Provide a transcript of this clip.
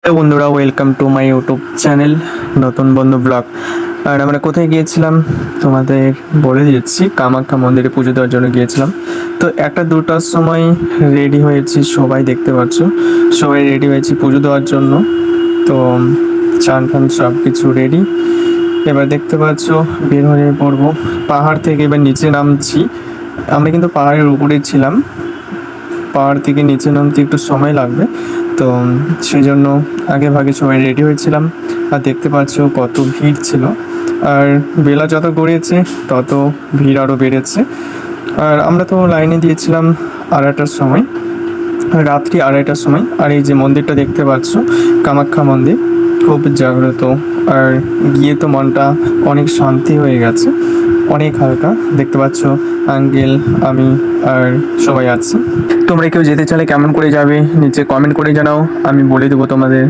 Hello বন্ধুরা, welcome to my YouTube channel নতুন বন্ধু ব্লগ। আর আমরা কোথায় গিয়েছিলাম তোমাদের বলে দিচ্ছি। কামাখ্যা মন্দিরে পুজো দেওয়ার জন্য গিয়েছিলাম। তো 1-2টার সময় রেডি হয়েছি, সবাই দেখতে পাচ্ছ, সবাই রেডি হয়েছি পুজো দেওয়ার জন্য। তো চান ফান সব কিছু রেডি। এবার দেখতে পাচ্ছ বের হয়ে পড়বো পাহাড় থেকে। এবার নিচে নামছি। আমরা কিন্তু পাহাড়ের উপরে ছিলাম, পাহাড় থেকে নিচে নামতে একটু সময় লাগবে। তো সেই জন্য আগে ভাগে সবাই রেডি হয়েছিলাম। আর দেখতে পাচ্ছ কত ভিড় ছিল। আর বেলা যত গড়িয়েছে তত ভিড় আরও বেড়েছে। আর আমরা তো লাইনে দিয়েছিলাম 2:30টার সময়, রাত্রি 2:30টার সময়। আর এই যে মন্দিরটা দেখতে পাচ্ছ, কামাখ্যা মন্দির, খুব জাগ্রত। আর গিয়ে তো মনটা অনেক শান্তি হয়ে গেছে, অনেক হালকা। দেখতে পাচ্ছ আঙ্কেল, আমি আর সবাই আছি। তোমরা কেউ যেতে চাইলে কেমন করে যাবে নিচে কমেন্ট করে জানাও, আমি বলে দেবো তোমাদের।